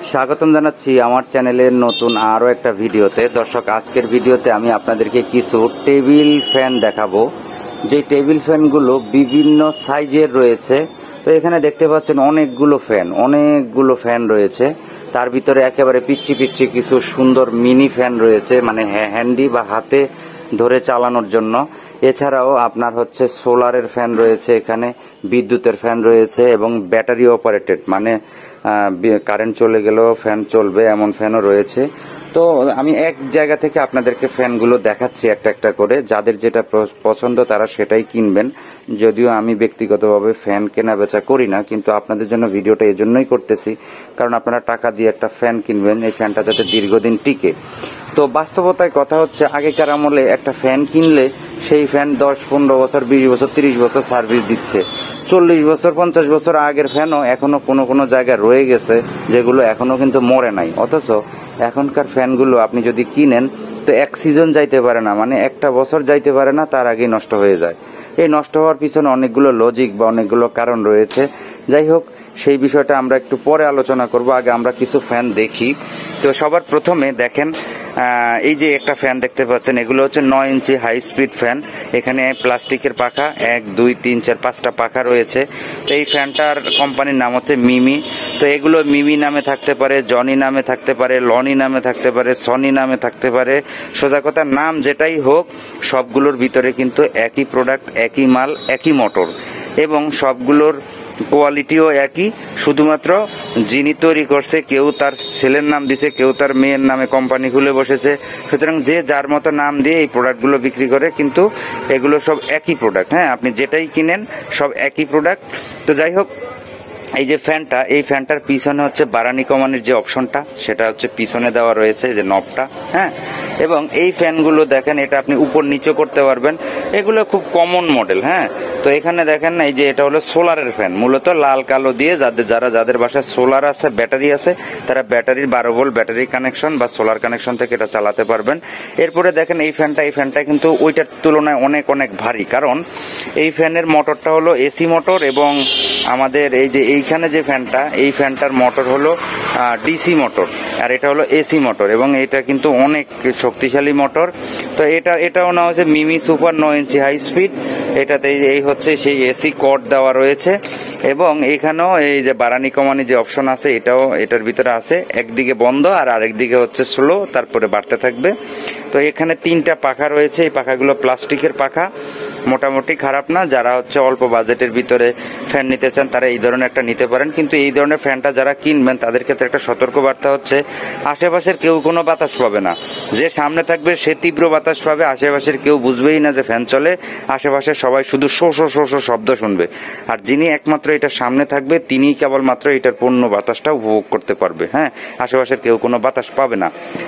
স্বাগতম জানাচ্ছি আমার চ্যানেলের নতুন আরও একটা ভিডিওতে। দর্শক, আজকের ভিডিওতে আমি আপনাদেরকে কিছু টেবিল ফ্যান দেখাবো, যে টেবিল ফ্যানগুলো বিভিন্ন সাইজের রয়েছে। তো এখানে দেখতে পাচ্ছেন অনেকগুলো ফ্যান রয়েছে। তার ভিতরে একেবারে পিচ্ছি পিচ্ছি কিছু সুন্দর মিনি ফ্যান রয়েছে, মানে হ্যান্ডি বা হাতে ধরে চালানোর জন্য। এছাড়াও আপনার হচ্ছে সোলারের ফ্যান রয়েছে, এখানে বিদ্যুতের ফ্যান রয়েছে এবং ব্যাটারি অপারেটেড, মানে কারেন্ট চলে গেলেও ফ্যান চলবে এমন ফ্যানও রয়েছে। তো আমি এক জায়গা থেকে আপনাদেরকে ফ্যানগুলো দেখাচ্ছি একটা একটা করে, যাদের যেটা পছন্দ তারা সেটাই কিনবেন। যদিও আমি ব্যক্তিগতভাবে ফ্যান কেনা বেচা করি না, কিন্তু আপনাদের জন্য ভিডিওটা এজন্যই করতেছি কারণ আপনারা টাকা দিয়ে একটা ফ্যান কিনবেন, এই ফ্যানটা যাতে দীর্ঘদিন টিকে। তো বাস্তবতায় কথা হচ্ছে, আগেকার আমলে একটা ফ্যান কিনলে সেই ফ্যান 10-15 বছর, 20 বছর, 30 বছর সার্ভিস দিচ্ছে। 40 বছর 50 বছর আগের ফ্যানও এখনো কোনো জায়গায় রয়ে গেছে, যেগুলো এখনো কিন্তু মরে নাই। অথচ এখনকার ফ্যানগুলো আপনি যদি কিনেন তো এক সিজন যাইতে পারে না, মানে একটা বছর যাইতে পারে না, তার আগেই নষ্ট হয়ে যায়। এই নষ্ট হওয়ার পিছনে অনেকগুলো লজিক বা অনেকগুলো কারণ রয়েছে। যাই হোক, সেই বিষয়টা আমরা একটু পরে আলোচনা করব। আগে আমরা কিছু ফ্যান দেখি। তো সবার প্রথমে দেখেন, এই যে একটা ফ্যান দেখতে পাচ্ছেন, এগুলো হচ্ছে 9 ইঞ্চি হাই স্পিড ফ্যান। এখানে প্লাস্টিকের পাখা 1 2 3 4 5টা পাখা রয়েছে। তো এই ফ্যানটার কোম্পানির নাম হচ্ছে মিমি। তো এগুলো মিমি নামে থাকতে পারে, জনি নামে থাকতে পারে, লনি নামে থাকতে পারে, সনি নামে থাকতে পারে। সোজা কথা, নাম যেটাই হোক, সবগুলোর ভিতরে কিন্তু একই প্রোডাক্ট, একই মাল, একই মোটর এবং সবগুলোর কোয়ালিটিও একই। শুধুমাত্র যিনি তৈরি করছে, কেউ তার ছেলের নাম দিছে, কেউ তার মেয়ের নামে কোম্পানি খুলে বসেছে। সুতরাং যে যার মতো নাম দিয়ে এই প্রোডাক্টগুলো বিক্রি করে, কিন্তু এগুলো সব একই প্রোডাক্ট। হ্যাঁ, আপনি যেটাই কিনেন সব একই প্রোডাক্ট। তো যাই হোক, এই যে ফ্যানটা, এই ফ্যানটার পিছনে হচ্ছে বাড়ানি কমানোর যে অপশনটা, সেটা হচ্ছে পিছনে দেওয়া রয়েছে, যে নবটা। হ্যাঁ, এবং এই ফ্যানগুলো দেখেন, এটা আপনি উপর নিচে করতে পারবেন। এগুলো খুব কমন মডেল। হ্যাঁ, তো এখানে দেখেন না, এই যে এটা হলো সোলারের ফ্যান, মূলত লাল কালো দিয়ে যাদের বাসায় সোলার আছে, ব্যাটারি আছে, তারা ব্যাটারির 12 ভোল্ট ব্যাটারি কানেকশন বা সোলার কানেকশন থেকে এটা চালাতে পারবেন। এরপরে দেখেন এই ফ্যানটা কিন্তু ওইটার তুলনায় অনেক ভারী, কারণ এই ফ্যানের মোটরটা হলো এসি মোটর এবং আমাদের এই যে এইখানে যে ফ্যানটা, এই ফ্যানটার মোটর হলো ডিসি মোটর, আর এটা হলো এসি মোটর এবং এটা কিন্তু অনেক শক্তিশালী মোটর। তো এটাও না হচ্ছে মিমি সুপার 9 ইঞ্চি হাই স্পিড। এটাতে এই হচ্ছে সেই এসি কর্ড দেওয়া রয়েছে এবং এখানেও এই যে বাড়ানি কমানি যে অপশন আছে, এটাও এটার ভিতরে আছে। একদিকে বন্ধ আর আরেকদিকে হচ্ছে স্লো, তারপরে বাড়তে থাকবে। তো এখানে 3টা পাখা রয়েছে। এই পাখাগুলো প্লাস্টিকের পাখা, মোটামুটি খারাপ না। যারা হচ্ছে অল্প বাজেটের ভিতরে ফ্যান নিতে চান তারা এই ধরনের একটা নিতে পারেন। কিন্তু এই ধরনের ফ্যানটা যারা কিনবেন তাদের ক্ষেত্রে একটা সতর্কবার্তা হচ্ছে, আশেপাশের কেউ কোনো বাতাস পাবে না। যে সামনে থাকবে সে তীব্র বাতাস পাবে, আশেপাশের কেউ বুঝবেই না যে ফ্যান চলে। আশেপাশে সবাই শুধু শো শো শো শো শব্দ শুনবে, আর যিনি একমাত্র এটা সামনে থাকবে তিনিই কেবলমাত্র এটার পূর্ণ বাতাসটা উপভোগ করতে পারবে। হ্যাঁ, আশেপাশের কেউ কোনো বাতাস পাবে না।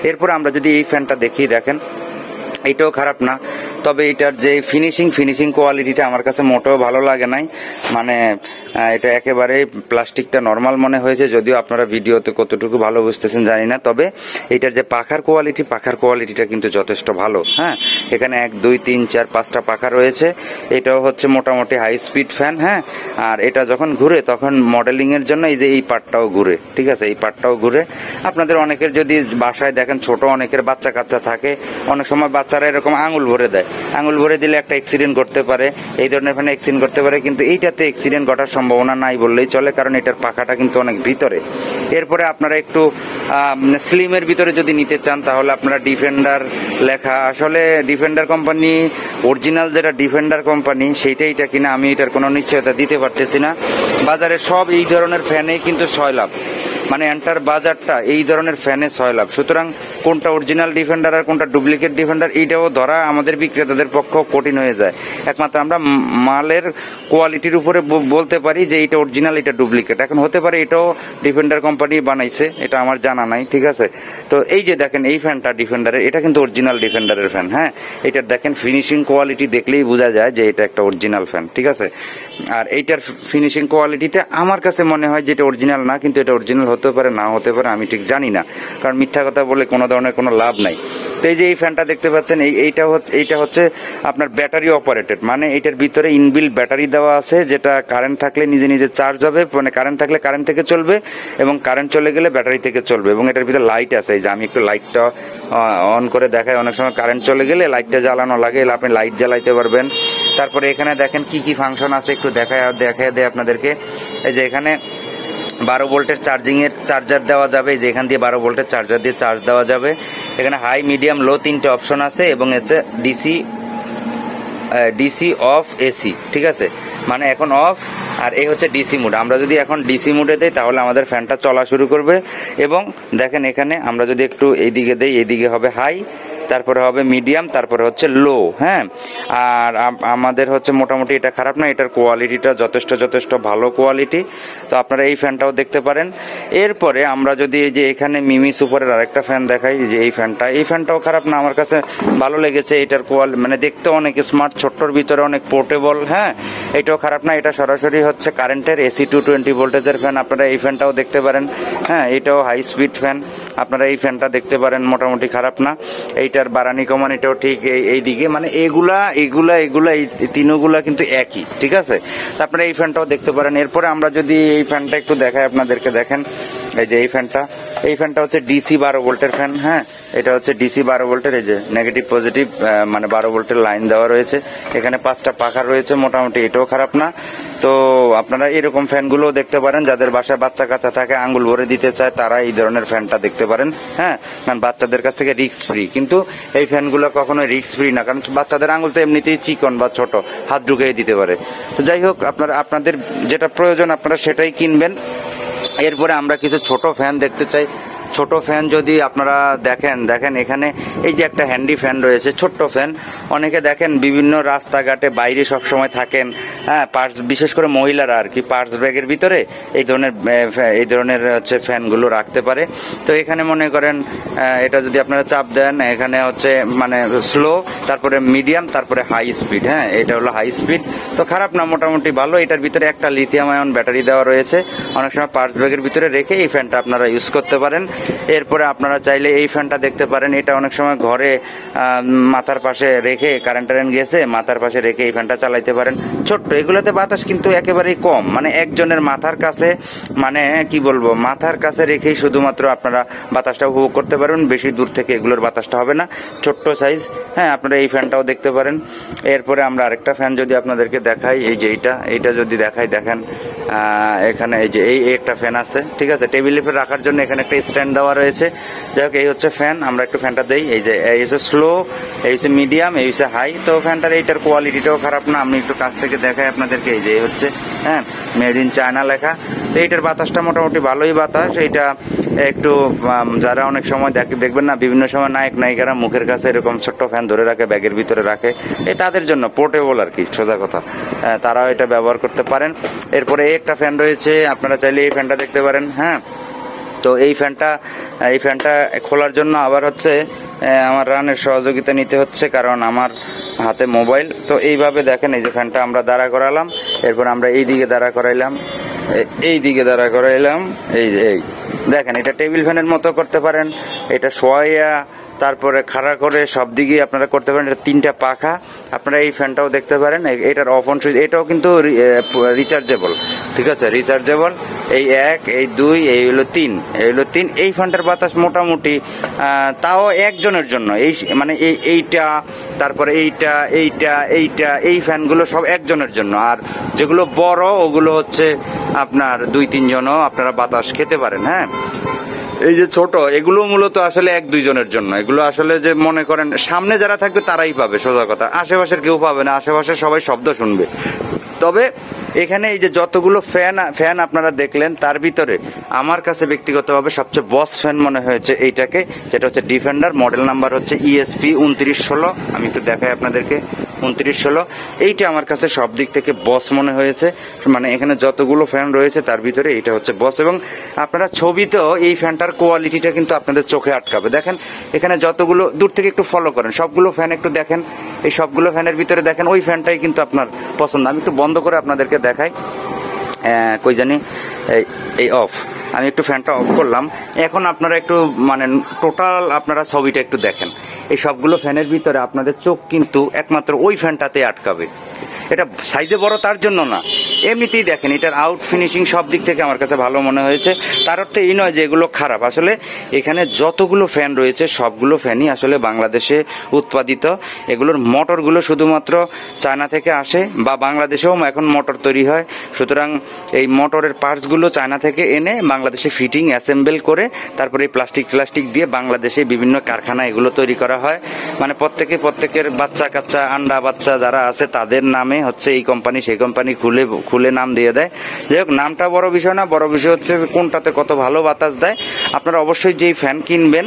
এরপর আমরা যদি এই ফ্যানটা দেখি, দেখেন এটাও খারাপ না, তবে এটার যে ফিনিশিং কোয়ালিটিটা আমার কাছে মোটেও ভালো লাগে নাই। মানে এটা একেবারে প্লাস্টিকটা নর্মাল মনে হয়েছে, যদিও আপনারা ভিডিওতে কতটুকু ভালো বুঝতেছেন জানি না। তবে এটার যে পাখার কোয়ালিটিটা কিন্তু যথেষ্ট ভালো। হ্যাঁ, এখানে 1 2 3 4 5টা পাখা রয়েছে। এটাও হচ্ছে মোটামুটি হাই স্পিড ফ্যান। হ্যাঁ, আর এটা যখন ঘুরে তখন মডেলিং এর জন্য এই যে এই পার্টটাও ঘুরে, ঠিক আছে, এই পার্টটাও ঘুরে। আপনাদের অনেকের যদি বাসায় দেখেন ছোট অনেকের বাচ্চা কাচ্চা থাকে, অনেক সময় বাচ্চারা এরকম আঙুল ভরে দেয়, আঙুল ভরে দিলে একটা অ্যাক্সিডেন্ট করতে পারে। এই ধরনের ফ্যানে অ্যাক্সিডেন্ট করতে পারে, কিন্তু এইটাতে অ্যাক্সিডেন্ট ঘটার সম্ভাবনা নাই বললেই চলে, কারণ এটার পাখাটা কিন্তু অনেক ভিতরে। এরপরে আপনারা একটু স্লিমের ভিতরে যদি নিতে চান, তাহলে আপনারা ডিফেন্ডার লেখা, আসলে ডিফেন্ডার কোম্পানি অরিজিনাল যেটা ডিফেন্ডার কোম্পানি সেইটাই এটা কিনা আমি এটার কোনো নিশ্চয়তা দিতে পারতেছি না। বাজারে সব এই ধরনের ফ্যানেই কিন্তু 6 লাখ, মানে এন্টার বাজারটা এই ধরনের ফ্যানে 6 লাখ। সুতরাং কোনটা অরিজিনাল ডিফেন্ডার আর কোনটা ডুপ্লিকেট ডিফেন্ডার, এইটাও ধরা আমাদের বিক্রেতাদের পক্ষ কঠিন হয়ে যায়। একমাত্র আমরা মালের কোয়ালিটির উপরে বলতে পারি যে এটা অরিজিনাল, এটা ডুপ্লিকেট। এখন হতে পারে এটাও ডিফেন্ডার কোম্পানি বানাইছে, এটা আমার জানা নাই, ঠিক আছে। তো এই যে দেখেন এই ফ্যানটা ডিফেন্ডারের, এটা কিন্তু অরিজিনাল ডিফেন্ডারের ফ্যান। হ্যাঁ, এটার দেখেন ফিনিশিং কোয়ালিটি দেখলেই বোঝা যায় যে এটা একটা অরিজিনাল ফ্যান, ঠিক আছে। আর এইটার ফিনিশিং কোয়ালিটিতে আমার কাছে মনে হয় যেটা অরিজিনাল না, কিন্তু এটা অরিজিনাল হতে পারে না হতে পারে, আমি ঠিক জানি না, কারণ মিথ্যা কথা বলে কোনো ধরনের কোনো লাভ নাই। তো এই যে এই ফ্যানটা দেখতে পাচ্ছেন, এইটা হচ্ছে আপনার ব্যাটারি অপারেটেড, মানে এটার ভিতরে ইনবিল্ট ব্যাটারি দেওয়া আছে, যেটা কারেন্ট থাকলে নিজে নিজে চার্জ হবে, মানে কারেন্ট থাকলে কারেন্ট থেকে চলবে এবং কারেন্ট চলে গেলে ব্যাটারি থেকে চলবে। এবং এটার ভিতরে লাইট আছে, এই যে আমি একটু লাইটটা অন করে দেখাই, অনেক সময় কারেন্ট চলে গেলে লাইটটা জ্বালানো লাগে, আপনি লাইট জ্বালাইতে পারবেন। তারপরে এখানে দেখেন কি কি ফাংশন আছে, একটু দেখায় দেয় আপনাদেরকে। এই যে এখানে 12 ভোল্টের চার্জার দেওয়া যাবে, যে এখান দিয়ে 12 ভোল্টের চার্জার দিয়ে চার্জ দেওয়া যাবে। এখানে হাই, মিডিয়াম, লো 3টে অপশন আছে এবং হচ্ছে ডিসি অফ, এসি, ঠিক আছে, মানে এখন অফ, আর এই হচ্ছে ডিসি মোড। আমরা যদি এখন ডিসি মোডে দেই তাহলে আমাদের ফ্যানটা চলা শুরু করবে। এবং দেখেন এখানে আমরা যদি একটু এইদিকে দেই, এইদিকে হবে হাই, তারপরে হবে মিডিয়াম, তারপরে হচ্ছে লো। হ্যাঁ, আর আমাদের হচ্ছে মোটামুটি এটা খারাপ না, এটার কোয়ালিটিটা যথেষ্ট ভালো কোয়ালিটি। তো আপনারা এই ফ্যানটাও দেখতে পারেন। এরপরে আমরা যদি এই যে এখানে মিমি সুপারের আরেকটা ফ্যান দেখাই, যে এই ফ্যানটাও খারাপ না, আমার কাছে ভালো লেগেছে। এটার মানে দেখতে অনেক স্মার্ট, ছোট্টর ভিতরে অনেক পোর্টেবল। হ্যাঁ, এটাও খারাপ না, এটা সরাসরি হচ্ছে কারেন্টের এসি 220 ভোল্টেজের ফ্যান। আপনারা এই ফ্যানটাও দেখতে পারেন। হ্যাঁ, এটাও হাই স্পিড ফ্যান, আপনারা এই ফ্যানটা দেখতে পারেন, মোটামুটি খারাপ না। এইটার বাড়ানি কমানিটাও ঠিক এইদিকে, মানে এগুলা এই তিনগুলা কিন্তু একই, ঠিক আছে। আপনারা এই ফ্যানটাও দেখতে পারেন। এরপরে আমরা যদি এই ফ্যানটা একটু দেখাই আপনাদেরকে, দেখেন এই যে এই ফ্যানটা হচ্ছে ডিসি 12 ভোল্টের ফ্যান। হ্যাঁ, এটা হচ্ছে ডিসি 12 ভোল্টের, এই যে নেগেটিভ পজিটিভ মানে 12 ভোল্টের লাইন দেওয়া রয়েছে। এখানে 5টা পাখা রয়েছে, মোটামুটি এটাও খারাপ না। তো আপনারা এরকম ফ্যানগুলো দেখতে পারেন, যাদের বাসায় বাচ্চা কাচ্চা থাকে, আঙ্গুল ভরে দিতে চায়, তারা এই ধরনের ফ্যানটা দেখতে পারেন। হ্যাঁ, কারণ বাচ্চাদের কাছ থেকে রিস্ক ফ্রি, কিন্তু এই ফ্যানগুলো কখনোই রিস্ক ফ্রি না, কারণ বাচ্চাদের আঙ্গুল তো এমনিতেই চিকন বা ছোট, হাত ঢুকিয়ে দিতে পারে। তো যাই হোক, আপনাদের যেটা প্রয়োজন আপনারা সেটাই কিনবেন। এরপরে আমরা কিছু ছোট ফ্যান দেখতে চাই। ছোট ফ্যান যদি আপনারা দেখেন এখানে এই যে একটা হ্যান্ডি ফ্যান রয়েছে, ছোট্ট ফ্যান। অনেকে দেখেন বিভিন্ন রাস্তাঘাটে বাইরে সব সময় থাকেন, হ্যাঁ, পার্স, বিশেষ করে মহিলারা আর কি, পার্স ব্যাগের ভিতরে এই ধরনের হচ্ছে ফ্যানগুলো রাখতে পারে। তো এখানে মনে করেন এটা যদি আপনারা চাপ দেন, এখানে হচ্ছে মানে স্লো, তারপরে মিডিয়াম, তারপরে হাই স্পিড। হ্যাঁ, এটা হলো হাই স্পিড। তো খারাপ না, মোটামুটি ভালো। এটার ভিতরে একটা লিথিয়াম আয়ন ব্যাটারি দেওয়া রয়েছে, অনেক সময় পার্স ব্যাগের ভিতরে রেখে এই ফ্যানটা আপনারা ইউজ করতে পারেন। এরপরে আপনারা চাইলে এই ফ্যানটা দেখতে পারেন, এটা অনেক সময় ঘরে মাথার পাশে রেখে, কারেন্ট গেছে, মাথার পাশে রেখে এই ফ্যানটা চালাইতে পারেন। ছোট্ট, এগুলোতে বাতাস কিন্তু একেবারেই কম, মানে একজনের মাথার কাছে, মানে কি বলবো, মাথার কাছে রেখেই শুধুমাত্র আপনারা বাতাসটা উপভোগ করতে পারবেন, বেশি দূর থেকে এগুলোর বাতাসটা হবে না, ছোট্ট সাইজ। হ্যাঁ, আপনারা এই ফ্যানটাও দেখতে পারেন। এরপরে আমরা আরেকটা ফ্যান যদি আপনাদেরকে দেখাই, এই যে এইটা যদি দেখাই, দেখেন এখানে এই যে এই একটা ফ্যান আছে, ঠিক আছে, টেবিলে রাখার জন্য এখানে একটা স্ট্যান্ড দেওয়া রয়েছে। যাই হোক, এই হচ্ছে ফ্যান। আমরা একটু ফ্যানটা দেই, এই যে এই হচ্ছে স্লো, এই হচ্ছে মিডিয়াম, এই হচ্ছে হাই। তো ফ্যানটার এইটার কোয়ালিটিটাও খারাপ না, আমি একটু কাছ থেকে দেখাই আপনাদেরকে। এই যে হচ্ছে, হ্যাঁ, মেড ইন চায়না লেখা। তো এইটার বাতাসটা মোটামুটি ভালোই বাতাস। এইটা একটু যারা অনেক সময় দেখবেন না, বিভিন্ন সময় নায়ক নায়িকারা মুখের কাছে এরকম ছোট্ট ফ্যান ধরে রাখে, ব্যাগের ভিতরে রাখে, এই তাদের জন্য পোর্টেবল আর কি, সোজা কথা, তারাও এটা ব্যবহার করতে পারেন। এরপরে একটা ফ্যান রয়েছে, আপনারা চাইলে এই ফ্যানটা দেখতে পারেন। হ্যাঁ, তো এই ফ্যানটা খোলার জন্য আবার হচ্ছে আমার রানের সহযোগিতা নিতে হচ্ছে, কারণ আমার হাতে মোবাইল। তো এইভাবে দেখেন, এই যে ফ্যানটা আমরা দাঁড়া করালাম, এরপর আমরা এই দিকে দাঁড়া করাইলাম, এই দেখেন, এটা টেবিল ফ্যানের মতো করতে পারেন, এটা শোয়া, তারপরে খাড়া করে সব দিকেই আপনারা করতে পারেন। এটা 3টা পাখা, আপনারা এই ফ্যানটাও দেখতে পারেন। এটার অফ অন সুইচ, এটাও কিন্তু রিচার্জেবল, ঠিক আছে, রিচার্জেবল। এই 1, এই 2, এই হলো 3, এই ফ্যানটার বাতাস মোটামুটি, তাও একজনের জন্য, এই মানে এইটা, তারপরে এই ফ্যানগুলো সব একজনের জন্য। আর যেগুলো বড় ওগুলো হচ্ছে আপনার 2-3 জনও আপনারা বাতাস খেতে পারেন। হ্যাঁ, এই যে ছোট, এগুলো মূলত আসলে 1-2 জনের জন্য। এগুলো আসলে যে মনে করেন সামনে যারা থাকবে তারাই পাবে, সোজা কথা, আশেপাশের কেউ পাবে না, আশেপাশে সবাই শব্দ শুনবে। তবে এখানে এই যে যতগুলো ফ্যান আপনারা দেখলেন, তার ভিতরে আমার কাছে ব্যক্তিগতভাবে সবচেয়ে বস ফ্যান মনে হয়েছে এইটাকে, যেটা হচ্ছে ডিফেন্ডার, মডেল নাম্বার হচ্ছে ESP 2916। আমি একটু দেখাই আপনাদেরকে, 2916। এইটা আমার কাছে সব দিক থেকে বস মনে হয়েছে, মানে এখানে যতগুলো ফ্যান রয়েছে তার ভিতরে এইটা হচ্ছে বস। এবং আপনারা ছবিতেও এই ফ্যানটার কোয়ালিটিটা কিন্তু আপনাদের চোখে আটকাবে। দেখেন এখানে যতগুলো, দূর থেকে একটু ফলো করেন, সবগুলো ফ্যান একটু দেখেন, এই সবগুলো ফ্যানের ভিতরে দেখেন ওই ফ্যানটাই কিন্তু আপনার পছন্দ। আমি একটু বন্ধ করে আপনাদেরকে দেখাই, কই জানি এই অফ, আমি একটু ফ্যানটা অফ করলাম। এখন আপনারা একটু মানে টোটাল আপনারা ছবিটা একটু দেখেন। এই সবগুলো ফ্যানের ভিতরে আপনাদের চোখ কিন্তু একমাত্র ওই ফ্যানটাতে আটকাবে। এটা সাইজে বড় তার জন্য না, এমনিতেই দেখেন এটার আউট ফিনিশিং সব দিক থেকে আমার কাছে ভালো মনে হয়েছে। তার অর্থে এই নয় যে এগুলো খারাপ, আসলে এখানে যতগুলো ফ্যান রয়েছে সবগুলো ফ্যানই আসলে বাংলাদেশে উৎপাদিত। এগুলোর মোটরগুলো শুধুমাত্র চায়না থেকে আসে, বা বাংলাদেশেও এখন মোটর তৈরি হয়। সুতরাং এই মোটরের পার্টসগুলো চায়না থেকে এনে বাংলাদেশে ফিটিং অ্যাসেম্বল করে তারপরে এই প্লাস্টিক দিয়ে বাংলাদেশে বিভিন্ন কারখানা এগুলো তৈরি করা হয়। মানে প্রত্যেকের বাচ্চা কাচ্চা আন্ডা বাচ্চা যারা আছে তাদের নামে হচ্ছে এই কোম্পানি সেই কোম্পানি খুলে নাম দিয়ে দেয়। যাই হোক, নামটা বড় বিষয় না, বড় বিষয় হচ্ছে কোনটাতে কত ভালো বাতাস দেয়। আপনারা অবশ্যই যেই ফ্যান কিনবেন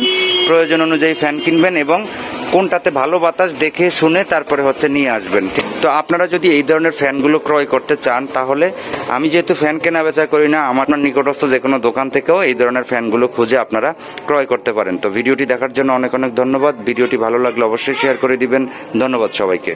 প্রয়োজন অনুযায়ী ফ্যান কিনবেন এবং কোনটাতে ভালো বাতাস দেখে শুনে তারপরে হচ্ছে নিয়ে আসবেন। তো আপনারা যদি এই ধরনের ফ্যানগুলো ক্রয় করতে চান তাহলে আমি যেহেতু ফ্যান কেনা বেচা করি না, আমার নিকটস্থ যে কোনো দোকান থেকেও এই ধরনের ফ্যানগুলো খুঁজে আপনারা ক্রয় করতে পারেন। তো ভিডিওটি দেখার জন্য অনেক অনেক ধন্যবাদ। ভিডিওটি ভালো লাগলে অবশ্যই শেয়ার করে দিবেন। ধন্যবাদ সবাইকে।